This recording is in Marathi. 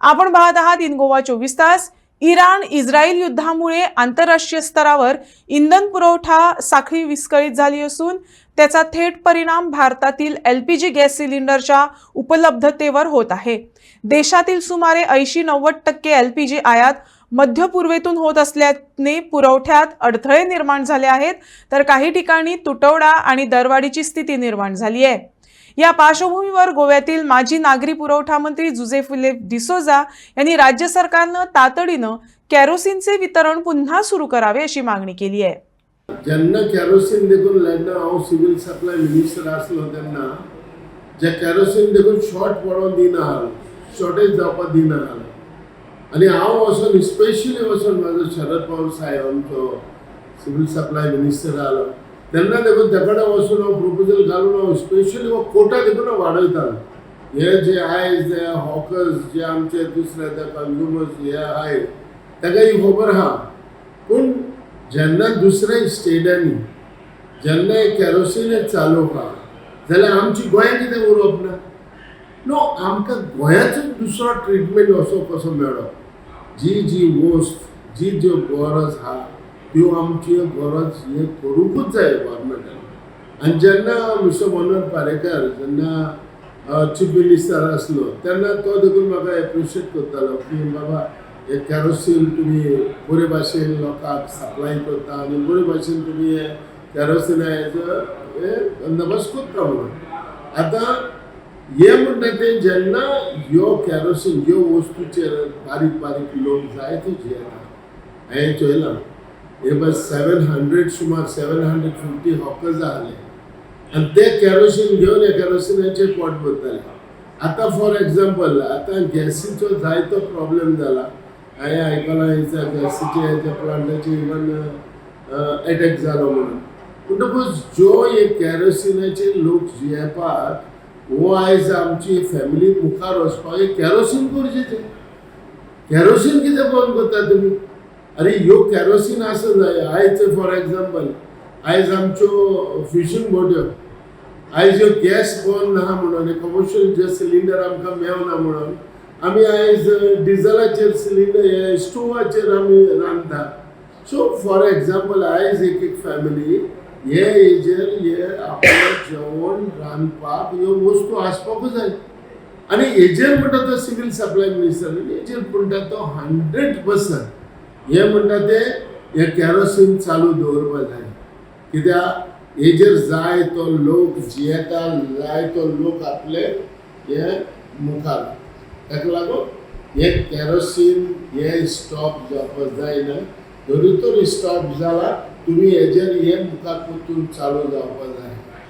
आपण पाहत आहात इन गोवा 24 तास। इराण इस्रायल युद्धामुळे आंतरराष्ट्रीय स्तरावर इंधन पुरवठा साखळी विस्कळीत झाली असून त्याचा थेट परिणाम भारतातील एलपीजी गॅस सिलेंडरच्या उपलब्धतेवर होत आहे। देशातील सुमारे 80-90% एलपीजी आयात मध्य पूर्वेतून होत असल्याने पुरवठ्यात अडथळे निर्माण झाले आहेत, तर काही ठिकाणी तुटवडा आणि दरवाढीची स्थिती निर्माण झाली आहे। या पार्श्वभूमीवर गोव्यातील माजी नागरी पुरवठा मंत्री जुझे फिलिप डिसोजा यांनी राज्य सरकारने तातडीने केरोसिनचे वितरण पुन्हा सुरू करावे अशी मागणी केली आहे। ज्यांना केरोसिन देखून लढणं हांव सिव्हिल सप्लाय मिनिस्टर आसलो तेन्ना जे केरोसिन देखून शॉर्ट पडोवन दिना शॉर्टेज जावपाक दिना आनी हांव वचून स्पेशली वचून म्हाजो शरद पवार साहेब आमचो सिव्हिल सप्लाय मिनिस्टर आलो तेन्ना देखून त्या कडेन वचून हांव प्रपोजल घालून हांव स्पेशली हो कोटा देखून वाडयतालो। हे जे आयज जे हॉकर्स जे आमचे दुसरे ते कंज्युमर्स हे आहाय ताका ही खबर आहा, पूण जेन्ना दुसऱ्या स्टेटांनी जेन्ना केरोसिन चालू आहा जाल्यार आमची गोंयां कितें उरप ना? नो, आमकां गोंयाचो दुसरो ट्रिटमेंट असो कसो मेळप? जी वस्त जी ज्यो गरज आहा त्यो आमची गरज हे करूंकूच जाय गव्हर्मेंटान। आनी जेन्ना मिस्टर मनोहर पारेकर जेन्ना चीफ मिनिस्टर आसलो तेन्ना तो देखून म्हाका एप्रिशिएट करतालो की बाबा हे केरोसिन तुमी बरे भाशेन लोकांक सप्लाय करता आनी बरे भाशेन तुमी हे केरोसिनाचो हे बंदोबस्त करता म्हणून। आतां हे म्हणटा ते जेन्ना ह्यो केरोसिन ह्यो वस्तूचेर बारीक बारीक लोक जायते जे येता हांवें चोयलां हे बस 700 सुमार 750 हॉकर्स आहले आनी ते केरोसिन घेवन हे केरोसिनाचेर पोट भरताले। आतां फॉर एग्जाम्पल आतां गॅसीचो जायतो प्रॉब्लेम जाला। हांवें आयकलां गॅसीचे हेच्या प्लांटाचे इवन एटॅक जालो म्हणून। म्हणटकूच ज्यो हे केरोसिनाचे लोक जियेपाक हो आयज आमची फॅमिली मुखार वचपाक एक केरोसिन गरजेचें। केरोसिन कितें बंद करता तुमी? अरे ह्यो केरोसिन आसा जाय। आयज फॉर एग्जाम्पल आयज आमच्यो फिशींग बोट्यो आयज ह्यो गॅस बंद ना म्हणून कमर्शियल जे सिलिंडर आमकां मेळना म्हणून आमी आयज डिझलाचेर सिलिंडर हे स्टोवाचेर आमी रांदता। सो फॉर एग्जाम्पल आयज एक फॅमिली हे हेजेर हे आपलें जेवण रांदपाक ह्यो वस्तू आसपाकूच जाय। आनी हेजेर म्हणटा तो सिव्हिल सप्लाय मिनिस्टर हेजेर म्हणटा तो 100% हे म्हणटा ते हे केरोसिन चालू दवरपाक जाय। कित्याक हेजेर जाय तो लोक जियेता, जाय तो लोक आपले हे मुखार, ताका लागून हे केरोसिन हे स्टॉप जावपाक जायना। जरी तो स्टॉप जाला तुमी हेजेर हे मुखार परतून चालू जावपाक जाय।